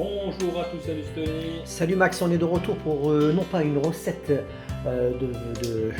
Bonjour à tous, salut Tony. Salut Max, on est de retour pour non pas une recette de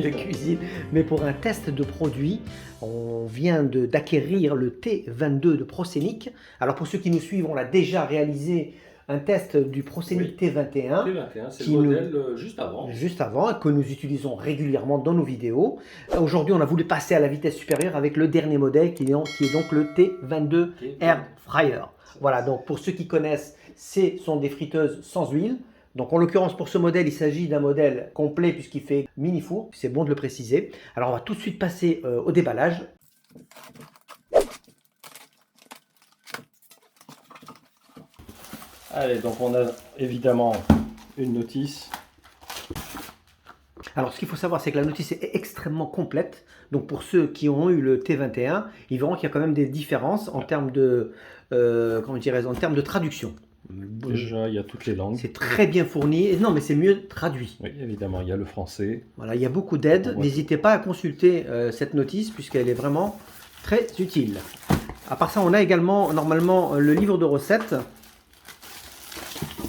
cuisine, mais pour un test de produit. On vient d'acquérir le T22 de Prosenic. Alors pour ceux qui nous suivent, on l'a déjà réalisé un test du Prosenic T21. T21, c'est le modèle juste avant. Juste avant, que nous utilisons régulièrement dans nos vidéos. Aujourd'hui, on a voulu passer à la vitesse supérieure avec le dernier modèle qui est donc le T22 Air Fryer. Voilà, donc pour ceux qui connaissent, ce sont des friteuses sans huile. Donc en l'occurrence pour ce modèle, il s'agit d'un modèle complet puisqu'il fait mini four, c'est bon de le préciser. Alors on va tout de suite passer au déballage. Allez, donc on a évidemment une notice. Alors ce qu'il faut savoir, c'est que la notice est extrêmement complète. Donc pour ceux qui ont eu le T21, ils verront qu'il y a quand même des différences en termes de, en termes de traduction. Déjà, il y a toutes les langues. C'est très bien fourni. Non, mais c'est mieux traduit. Oui, évidemment, il y a le français. Voilà, il y a beaucoup d'aides. N'hésitez pas à consulter cette notice puisqu'elle est vraiment très utile. À part ça, on a également normalement le livre de recettes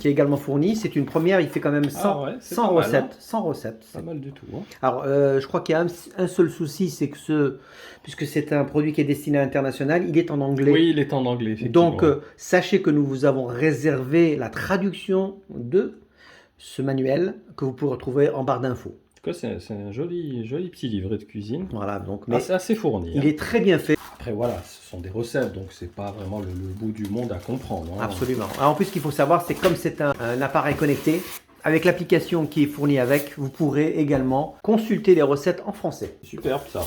qui est également fourni. C'est une première, il fait quand même 100 recettes. Mal, hein. 100 recettes. Pas mal du tout. Hein. Alors, je crois qu'il y a un seul souci, c'est que puisque c'est un produit qui est destiné à l'international, il est en anglais. Oui, il est en anglais, effectivement. Donc, sachez que nous vous avons réservé la traduction de ce manuel que vous pouvez retrouver en barre d'infos. En tout cas, c'est un joli petit livret de cuisine. Voilà, donc, mais c'est assez fourni. Il est très bien fait. Après, voilà, ce sont des recettes, donc c'est pas vraiment le bout du monde à comprendre. Hein. Absolument. Alors, en plus, ce qu'il faut savoir, c'est comme c'est un appareil connecté, avec l'application qui est fournie avec, vous pourrez également consulter les recettes en français. Superbe ça.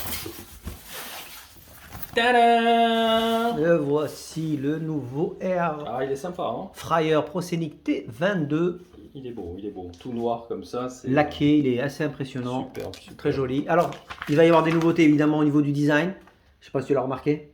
Tadam! Le voici, le nouveau Air il est sympa, hein? Fryer Prosenic T22. Il est beau, tout noir comme ça. Laqué, il est assez impressionnant. Superbe. Très joli. Alors, il va y avoir des nouveautés évidemment au niveau du design. Je ne sais pas si tu l'as remarqué.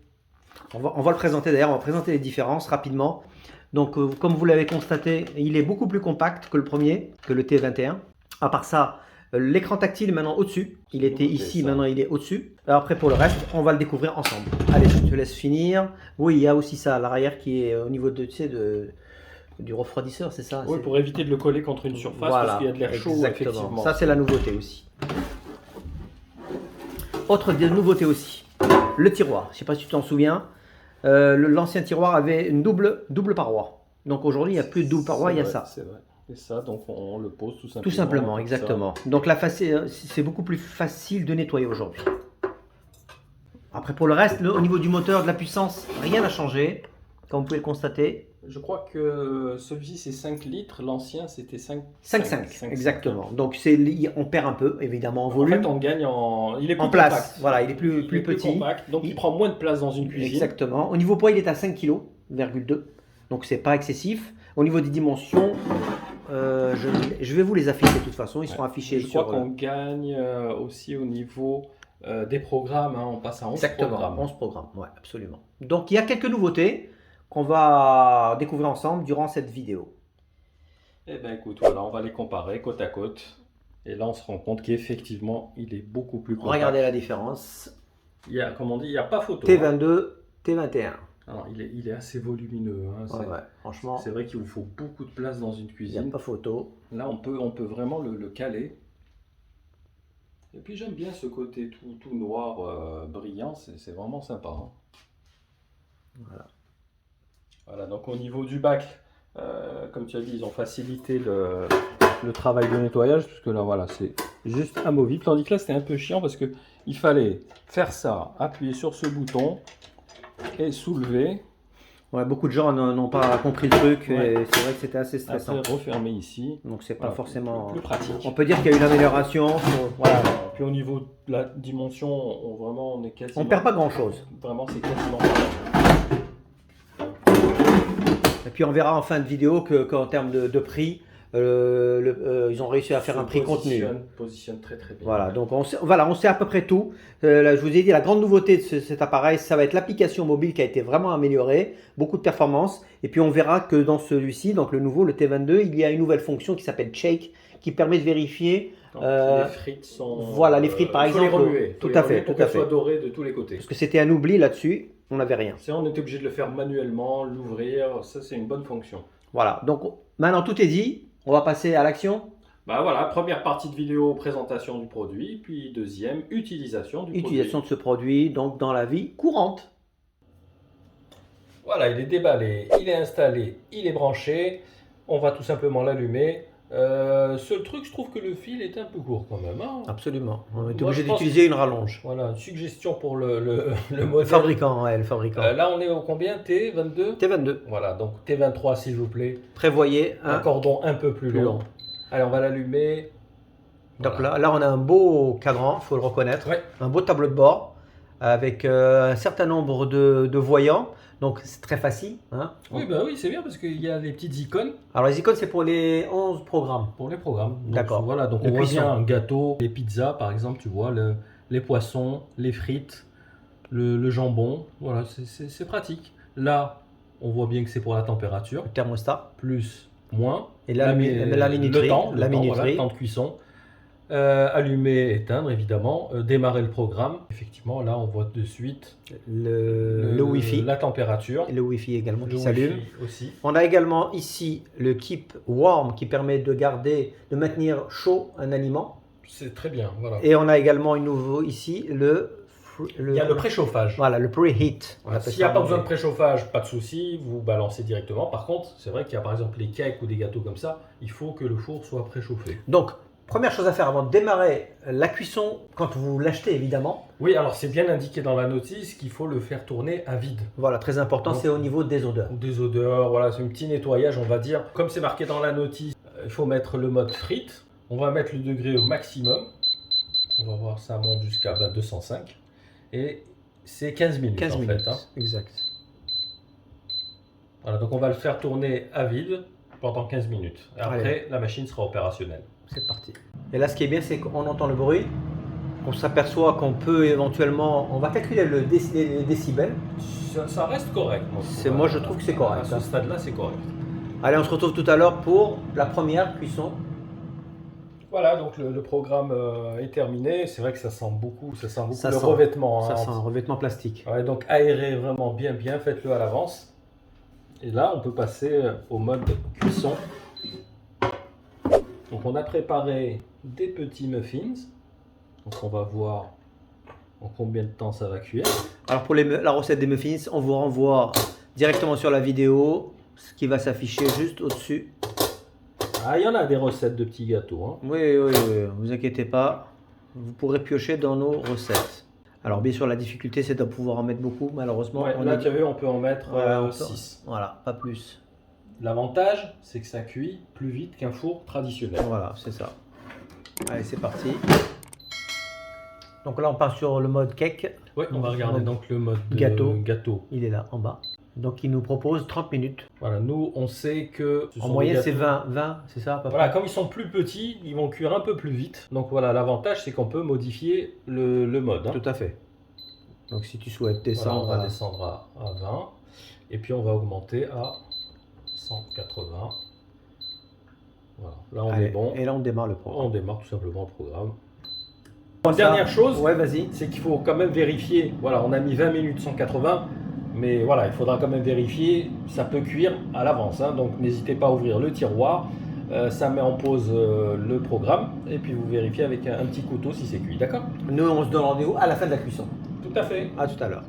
On va le présenter d'ailleurs, on va présenter les différences rapidement. Donc, comme vous l'avez constaté, il est beaucoup plus compact que le premier, que le T21. À part ça, l'écran tactile est maintenant au-dessus. Il était ici, maintenant il est au-dessus. Après, pour le reste, on va le découvrir ensemble. Allez, je te laisse finir. Oui, il y a aussi ça à l'arrière qui est au niveau du refroidisseur, c'est ça? Oui, pour éviter de le coller contre une surface, voilà, parce qu'il y a de l'air chaud, effectivement. Ça, c'est la nouveauté aussi. Autre nouveauté aussi, le tiroir. Je ne sais pas si tu t'en souviens. L'ancien tiroir avait une double paroi. Donc aujourd'hui, il n'y a plus de double paroi, il y a ça. C'est vrai. Et ça, donc on le pose tout simplement. Tout simplement, exactement. Donc c'est beaucoup plus facile de nettoyer aujourd'hui. Après, pour le reste, au niveau du moteur, de la puissance, rien n'a changé, comme vous pouvez le constater. Je crois que celui-ci c'est 5 litres, l'ancien c'était 5,5 exactement. Donc on perd un peu évidemment en volume. En fait on gagne il est plus place. Compact. Voilà, il est plus petit. Compact, donc il prend moins de place dans une cuisine. Exactement. Au niveau poids, il est à 5,2 kg. Donc c'est pas excessif. Au niveau des dimensions, je vais vous les afficher de toute façon. Ils seront affichés. Je crois qu'on gagne aussi au niveau des programmes. Hein. On passe à 11 programmes. 11 programmes, ouais, absolument. Donc il y a quelques nouveautés qu'on va découvrir ensemble durant cette vidéo. Eh bien écoute, voilà, on va les comparer côte à côte. Et là on se rend compte qu'effectivement il est beaucoup plus compact. Regardez la différence. Comme on dit, il n'y a pas photo. T22, T21. Alors, il est assez volumineux. Hein. Ouais, franchement. C'est vrai qu'il vous faut beaucoup de place dans une cuisine. Il n'y a pas photo. Là on peut vraiment le caler. Et puis j'aime bien ce côté tout noir brillant, c'est vraiment sympa. Hein. Voilà, donc au niveau du bac, comme tu as dit, ils ont facilité le travail de nettoyage, puisque là voilà, c'est juste amovible. Tandis que là c'était un peu chiant parce qu'il fallait faire ça, appuyer sur ce bouton et soulever. Ouais, beaucoup de gens n'ont pas compris le truc et c'est vrai que c'était assez stressant. Après, refermer ici. Donc c'est pas forcément plus pratique. On peut dire qu'il y a eu une amélioration. Voilà. Puis au niveau de la dimension, on est quasiment. On perd pas grand chose. Vraiment, c'est quasiment. Et puis on verra en fin de vidéo qu'en termes de prix, ils ont réussi à faire un prix contenu. Positionne très bien. Voilà, donc on sait à peu près tout. Là, je vous ai dit, la grande nouveauté de cet appareil, ça va être l'application mobile qui a été vraiment améliorée, beaucoup de performance. Et puis on verra que dans celui-ci, donc le nouveau, le T22, il y a une nouvelle fonction qui s'appelle Shake, qui permet de vérifier. Les frites sont. Voilà, les frites par exemple. Les remuer. Tout à fait. Pour qu'elles soient dorées de tous les côtés. Parce que c'était un oubli là-dessus. on n'avait rien. On était obligé de le faire manuellement, l'ouvrir, ça c'est une bonne fonction. Voilà, donc maintenant tout est dit, on va passer à l'action. Bah voilà, première partie de vidéo, présentation du produit, puis deuxième, utilisation du produit. Utilisation de ce produit, donc dans la vie courante. Voilà, il est déballé, il est installé, il est branché. On va tout simplement l'allumer. Seul truc, je trouve que le fil est un peu court quand même. Hein. Absolument, on est Moi, obligé je pense d'utiliser une rallonge. Voilà, une suggestion pour le Le modèle. fabricant, ouais, le fabricant. Là, on est au combien? T22? T22. Voilà, donc T23 s'il vous plaît. Prévoyez Un cordon un peu plus long. Allez, on va l'allumer. Donc Voilà. là, on a un beau cadran, il faut le reconnaître. Ouais. Un beau tableau de bord avec un certain nombre de voyants. Donc c'est très facile. Hein. Oui, bah oui, c'est bien parce qu'il y a les petites icônes Alors les icônes, c'est pour les 11 programmes. pour les programmes. Donc, D'accord. Voilà, donc Le on voit cuisson. bien un gâteau, les pizzas par exemple, tu vois, les poissons, les frites, le jambon. Voilà, c'est pratique. Là, on voit bien que c'est pour la température, Le thermostat. plus, moins. Et là, la minuterie. Le temps, la minuterie. voilà, le temps de cuisson. Allumer, éteindre évidemment, démarrer le programme. Effectivement, là on voit de suite le Wi-Fi. la température. Et le Wi-Fi également Le qui s'allume. Wi-Fi aussi. On a également ici le Keep Warm qui permet de maintenir chaud un aliment. C'est très bien, voilà. Et on a également une nouveau ici Il y a le préchauffage. Voilà, le preheat. Voilà, s'il n'y a pas besoin de préchauffage, pas de souci, vous balancez directement. Par contre, c'est vrai qu'il y a par exemple les cakes ou des gâteaux comme ça, il faut que le four soit préchauffé. Donc, première chose à faire avant de démarrer la cuisson, quand vous l'achetez évidemment. Oui, alors c'est bien indiqué dans la notice qu'il faut le faire tourner à vide. Voilà, très important, Donc, c'est au niveau des odeurs. Des odeurs, voilà, c'est un petit nettoyage, on va dire. Comme c'est marqué dans la notice, il faut mettre le mode frite. On va mettre le degré au maximum. On va voir, ça monte jusqu'à 205. Et c'est 15 minutes 15 en minutes, fait. Hein. exact. Voilà, donc on va le faire tourner à vide pendant 15 minutes. Et après, Allez. la machine sera opérationnelle. C'est parti. Et là, ce qui est bien, c'est qu'on entend le bruit. On s'aperçoit qu'on peut éventuellement... On va calculer les décibels. Ça reste correct. Moi, je trouve que c'est correct. À ce stade-là, c'est correct. Allez, on se retrouve tout à l'heure pour la première cuisson. Voilà, donc le programme est terminé. C'est vrai que ça sent beaucoup Ça le sent. revêtement. Ça, hein. c'est un revêtement plastique. Ouais, donc aérez vraiment bien, faites-le à l'avance. Et là, on peut passer au mode cuisson. Donc on a préparé des petits muffins. Donc on va voir en combien de temps ça va cuire. Alors pour la recette des muffins, on vous renvoie directement sur la vidéo, ce qui va s'afficher juste au-dessus. Ah, il y en a des recettes de petits gâteaux. Hein. Oui, vous inquiétez pas, vous pourrez piocher dans nos recettes. Alors bien sûr, la difficulté, c'est de pouvoir en mettre beaucoup, malheureusement. Ouais, là, tu as vu, on peut en mettre Voilà, 6. Voilà, pas plus. L'avantage, c'est que ça cuit plus vite qu'un four traditionnel. Voilà, c'est ça. Allez, c'est parti. Donc là, on part sur le mode cake. Oui, on va regarder donc le mode gâteau. Il est là, en bas. Donc, il nous propose 30 minutes. Voilà, nous, on sait que... En moyenne, c'est 20, c'est ça à peu Voilà, près. comme ils sont plus petits, ils vont cuire un peu plus vite. Donc voilà, l'avantage, c'est qu'on peut modifier le mode. Hein. Tout à fait. Donc, si tu souhaites Voilà, descendre... on va descendre à 20. Et puis, on va augmenter à 180. Voilà, là, on Allez, est bon. et là, on démarre le On programme. démarre tout simplement le programme. Ça- Dernière chose, Ouais, vas-y. c'est qu'il faut quand même vérifier. Voilà, on a mis 20 minutes 180, mais voilà, il faudra quand même vérifier. Ça peut cuire à l'avance, hein, donc n'hésitez pas à ouvrir le tiroir. Ça met en pause le programme et puis vous vérifiez avec un petit couteau si c'est cuit, d'accord? Nous, on se donne rendez-vous à la fin de la cuisson. Tout à fait. À tout à l'heure.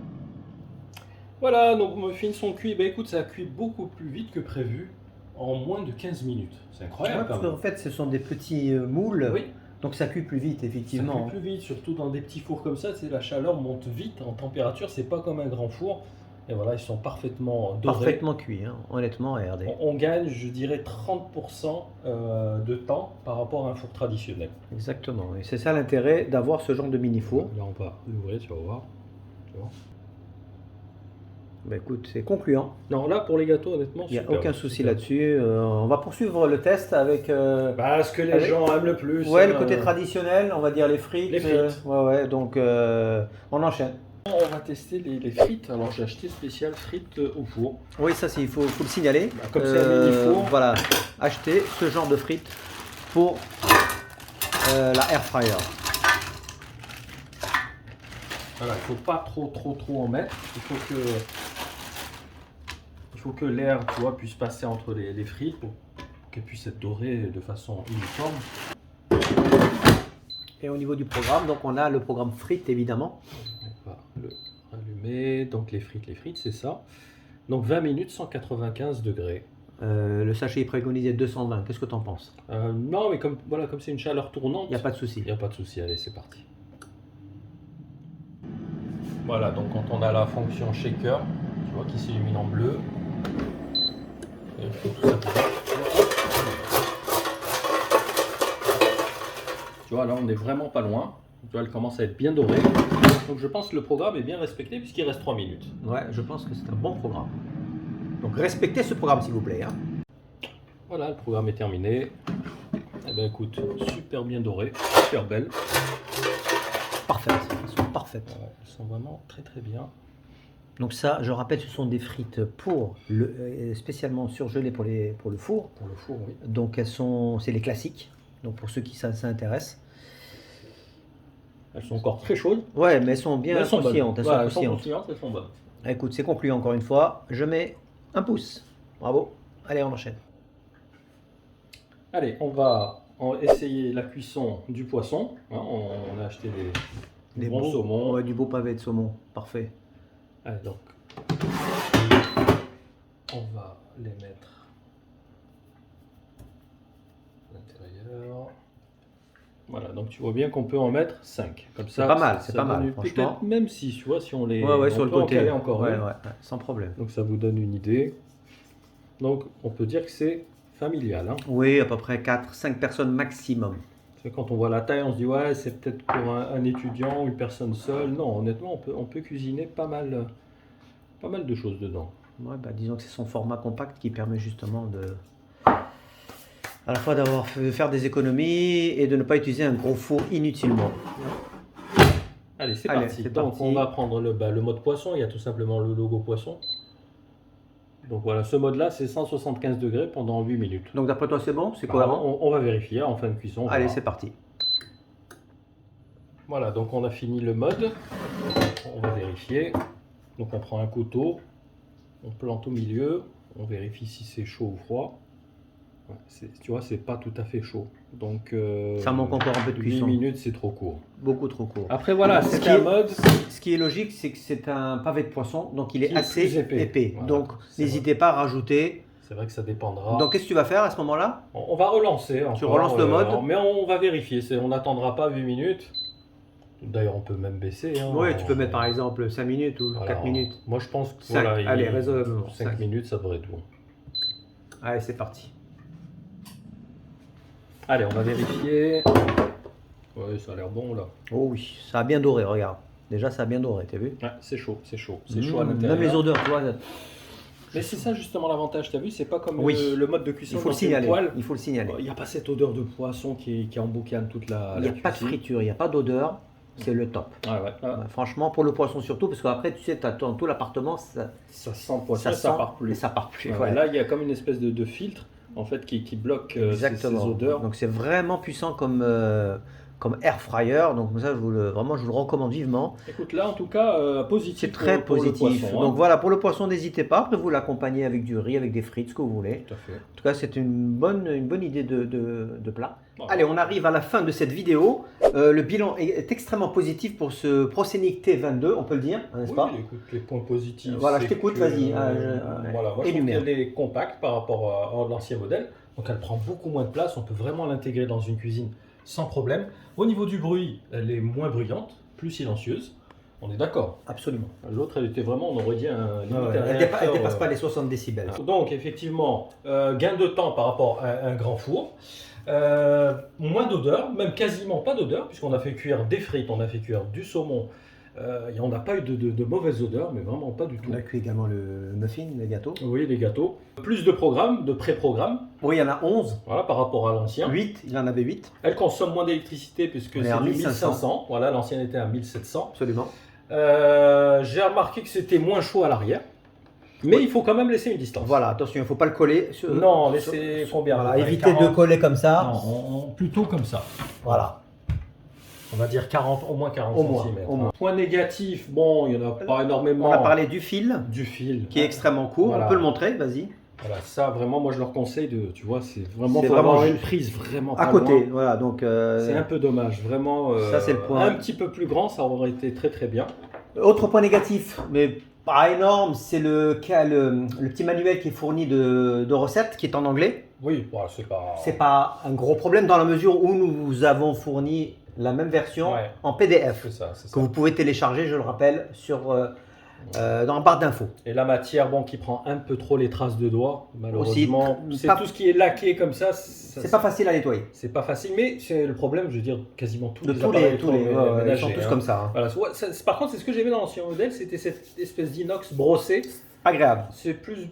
Voilà, nos muffins sont cuits. Ben écoute, ça cuit beaucoup plus vite que prévu, en moins de 15 minutes. C'est incroyable. Parce quand même. qu'en fait, ce sont des petits moules, Oui. donc ça cuit plus vite, Ça effectivement. cuit plus vite, surtout dans des petits fours comme ça, la chaleur monte vite en température, c'est pas comme un grand four. Et voilà, ils sont parfaitement dorés. Parfaitement cuit, hein. Honnêtement, regardez. On gagne, je dirais, 30% de temps par rapport à un four traditionnel. Exactement. Et c'est ça l'intérêt d'avoir ce genre de mini-four. Là, on va l'ouvrir, tu vas voir. Tu vois. Bah, écoute, c'est concluant. Non, là, pour les gâteaux, honnêtement, Il n'y a super, aucun souci super. là-dessus. On va poursuivre le test avec Bah, ce que les Avec- gens aiment le plus. ouais, le côté traditionnel, on va dire les frites. Les frites. Ouais, donc on enchaîne. On va tester les frites. Alors, j'ai acheté spécial frites au four. Oui, ça, il faut le signaler. Bah, comme c'est un mini-four. Voilà, acheter ce genre de frites pour la air fryer. Voilà, il ne faut pas trop en mettre. Il faut que l'air, tu vois, puisse passer entre les frites pour qu'elles puissent être dorées de façon uniforme. Et au niveau du programme, donc on a le programme frites évidemment. On va le rallumer. Donc les frites, c'est ça. Donc 20 minutes, 195 degrés. Le sachet est préconisé 220. Qu'est-ce que tu en penses? Non, mais comme c'est une chaleur tournante, Il n'y a pas de souci. il n'y a pas de souci. Allez, c'est parti. Voilà, donc quand on a la fonction shaker, tu vois, qui s'illumine en bleu, et il faut tout ça pour... Tu vois, là on est vraiment pas loin. Tu vois, elle commence à être bien dorée. Donc je pense que le programme est bien respecté puisqu'il reste 3 minutes. Ouais, je pense que c'est un bon programme. Donc respectez ce programme s'il vous plaît. Hein. Voilà, le programme est terminé. Eh bien écoute, super bien doré, super belle. Parfaites, elles sont parfaites. Ouais, elles sont vraiment très bien. Donc ça, je rappelle, ce sont des frites pour spécialement surgelées pour le four. Pour le four, oui. Donc c'est les classiques. Donc pour ceux qui s'intéressent. Elles sont encore très chaudes. Ouais, mais elles sont bien croustillantes. Elles sont croustillantes, elles sont bonnes. Écoute, c'est conclu encore une fois. Je mets un pouce. Bravo. Allez, on enchaîne. Allez, on va essayer la cuisson du poisson. Hein, on a acheté des bons saumons. Ouais, du beau pavé de saumon. Parfait. Allez, donc, on va les mettre à l'intérieur. Voilà, donc tu vois bien qu'on peut en mettre 5. Comme ça, c'est pas mal, c'est pas mal. Peut-être même 6, tu vois, si on les. Ouais, on sur le peut en côté. caler encore. Ouais, sans problème. Donc ça vous donne une idée. Donc on peut dire que c'est familial. Hein. Oui, à peu près 4-5 personnes maximum. Quand on voit la taille, on se dit ouais, c'est peut-être pour un étudiant ou une personne seule. Non, honnêtement, on peut cuisiner pas mal de choses dedans. Ouais, bah, disons que c'est son format compact qui permet justement à la fois de faire des économies et de ne pas utiliser un gros four inutilement. Allez, c'est parti. Donc on va prendre le mode poisson. Il y a tout simplement le logo poisson. Donc voilà, ce mode-là, c'est 175 degrés pendant 8 minutes. Donc d'après toi, c'est bon? C'est cohérent? On va vérifier en fin de cuisson. Allez, c'est parti. Voilà, donc on a fini le mode. On va vérifier. Donc on prend un couteau, on plante au milieu, on vérifie si c'est chaud ou froid. Ouais, tu vois, c'est pas tout à fait chaud. Donc ça manque encore un peu de cuisson. 8 minutes, c'est trop court. Beaucoup trop court. Après voilà, c'est un mode. Ce qui est logique, c'est que c'est un pavé de poisson, donc il est assez épais. Voilà, donc n'hésitez pas à rajouter. C'est vrai que ça dépendra. Donc qu'est-ce que tu vas faire à ce moment-là? On va relancer. Tu relances le mode. Mais on va vérifier. On n'attendra pas 8 minutes. D'ailleurs, on peut même baisser. Hein, oui, tu peux mettre par exemple 5 minutes ou 4 minutes. Moi, je pense que 5. Voilà, allez, raisonnablement. 5 minutes, ça devrait être bon. Allez, c'est parti. Allez, on va vérifier. Oui, ça a l'air bon là. Oh oui, ça a bien doré, regarde. Déjà, ça a bien doré, t'as vu? Ouais, c'est chaud. C'est chaud à l'intérieur. Même les odeurs, tu vois. Mais c'est ça justement l'avantage, t'as vu, c'est pas comme oui. le mode de cuisson. Il faut le signaler. Il faut le signaler. Il n'y a pas cette odeur de poisson qui emboucane toute la Il n'y a pas de friture, il n'y a pas d'odeur. C'est le top. Ah ouais. Franchement, pour le poisson surtout, parce qu'après, tu sais, dans tout l'appartement, ça sent le poisson, ça part plus. Et ça part plus. Ouais. Là, il y a comme une espèce de filtre en fait qui bloque ces odeurs. Donc c'est vraiment puissant comme air fryer. Donc ça, je vous le recommande vivement. Écoute, là, en tout cas, positif. C'est très positif. Poisson, donc voilà, pour le poisson, n'hésitez pas. Après, vous l'accompagnez avec du riz, avec des frites, ce que vous voulez. Tout à fait. En tout cas, c'est une bonne idée de plat. Allez, on arrive à la fin de cette vidéo. Le bilan est extrêmement positif pour ce Proscenic T22, on peut le dire, n'est-ce pas? Oui, écoute, les points positifs. Voilà, je t'écoute, vas-y. Voilà, moi je trouve qu'elle est compacte par rapport à l'ancien modèle. Donc elle prend beaucoup moins de place, on peut vraiment l'intégrer dans une cuisine sans problème. Au niveau du bruit, elle est moins bruyante, plus silencieuse. On est d'accord? Absolument. L'autre, elle était vraiment, on aurait dit elle dépasse pas les 60 décibels. Donc effectivement, gain de temps par rapport à un grand four. Moins d'odeur, même quasiment pas d'odeur, puisqu'on a fait cuire des frites, on a fait cuire du saumon. On n'a pas eu de mauvaise odeur, mais vraiment pas du tout. On a cuit également le muffin, les gâteaux. Oui, les gâteaux. Plus de programmes, de pré-programmes. Oui, il y en a 11. Voilà, par rapport à l'ancien. 8, il y en avait 8. Elle consomme moins d'électricité, puisque c'est du 1500. Voilà, l'ancienne était à 1700. Absolument. J'ai remarqué que c'était moins chaud à l'arrière. Mais il faut quand même laisser une distance. Voilà, attention, il ne faut pas le coller. Non, laissez combien? Voilà, évitez de coller comme ça. Non, plutôt comme ça. Voilà. On va dire 40, au moins 40 Au moins, cm. au moins. Point négatif, bon, il n'y en a pas énormément. On a parlé du fil, du fil. qui est extrêmement court. Voilà. On peut le montrer, vas-y. Voilà, ça vraiment, moi je leur conseille de, tu vois, c'est vraiment C'est pour vraiment avoir juste une prise vraiment À pas côté, loin. voilà. Donc, C'est un peu dommage, vraiment. Ça, c'est le point. Un petit peu plus grand, ça aurait été très très bien. autre point négatif, mais pas énorme, c'est le petit manuel qui est fourni de recettes, qui est en anglais. Oui, voilà, c'est pas. C'est pas un gros problème dans la mesure où nous vous avons fourni la même version Ouais. en PDF C'est ça, c'est que ça. vous pouvez télécharger, je le rappelle, dans la barre d'infos. Et la matière, bon, qui prend un peu trop les traces de doigts, malheureusement. Aussi, C'est pas- tout ce qui est laqué comme ça. C'est pas facile à nettoyer. C'est pas facile, mais c'est le problème, je veux dire, quasiment tous De les tous appareils les, ils électroménagers, sont tous hein. comme ça. Hein. Voilà. Ouais, par contre, c'est ce que j'aimais dans l'ancien modèle, c'était cette espèce d'inox brossé. Agréable. C'est plus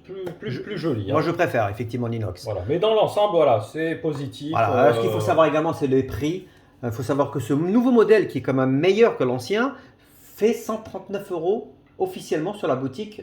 joli. Moi, hein. je préfère effectivement l'inox. Voilà. Mais dans l'ensemble, voilà, c'est positif. Voilà. Ce qu'il faut savoir également, c'est les prix. Il faut savoir que ce nouveau modèle, qui est quand même meilleur que l'ancien, fait 139 € officiellement sur la boutique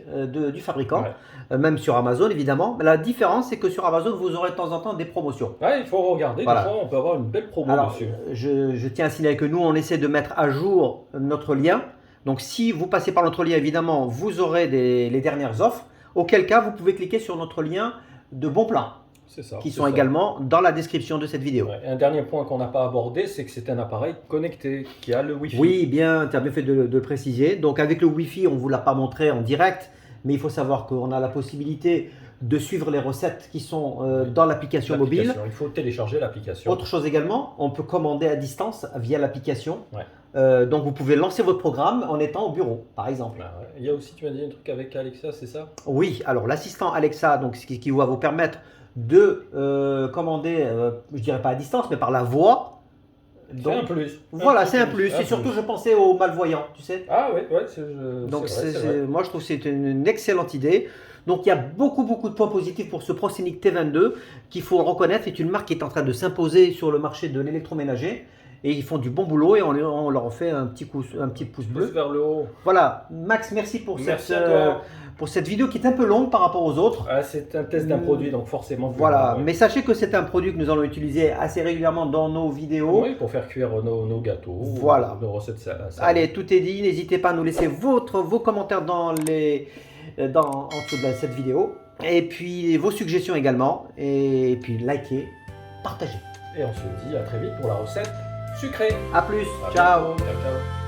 du fabricant, Ouais. même sur Amazon évidemment. La différence, c'est que sur Amazon, vous aurez de temps en temps des promotions. Ouais, il faut regarder. Voilà. Des fois, on peut avoir une belle promo Alors, dessus. je tiens à signaler que nous, on essaie de mettre à jour notre lien. Donc, si vous passez par notre lien, évidemment, vous aurez les dernières offres. Auquel cas, vous pouvez cliquer sur notre lien de bons plans, C'est ça. qui c'est sont ça. également dans la description de cette vidéo. Ouais. Et un dernier point qu'on n'a pas abordé, c'est que c'est un appareil connecté qui a le Wi-Fi. Oui, bien, tu as bien fait de le préciser. Donc, avec le Wi-Fi, on ne vous l'a pas montré en direct, mais il faut savoir qu'on a la possibilité de suivre les recettes qui sont dans l'application mobile. Il faut télécharger l'application. Autre chose également, on peut commander à distance via l'application. Ouais. Donc, vous pouvez lancer votre programme en étant au bureau, par exemple. Ah ouais. Il y a aussi, tu m'as dit un truc avec Alexa, c'est ça? Oui, alors l'assistant Alexa, donc, ce qui va vous permettre de commander, je dirais pas à distance, mais par la voix. C'est un plus. Voilà, c'est un plus. Et surtout, je pensais aux malvoyants, tu sais. Ah oui, ouais, Donc, c'est vrai. moi, je trouve que c'est une excellente idée. Donc, il y a beaucoup de points positifs pour ce ProScenic T22 qu'il faut reconnaître. C'est une marque qui est en train de s'imposer sur le marché de l'électroménager. Et ils font du bon boulot et on leur fait un petit pouce bleu. Vers le haut. Voilà, Max, merci pour Merci à toi. cette vidéo qui est un peu longue par rapport aux autres. Ah, c'est un test d'un produit, donc forcément. Voilà, ouais. mais sachez que c'est un produit que nous allons utiliser assez régulièrement dans nos vidéaux. Oui, pour faire cuire nos gâteaux. Voilà. Nos recettes salades. Allez, tout est dit. N'hésitez pas à nous laisser vos commentaires en dessous de cette vidéo. Et puis vos suggestions également. Et puis likez, partagez. Et on se dit à très vite pour la recette sucrée. A plus, À ciao. bientôt. Ciao, ciao.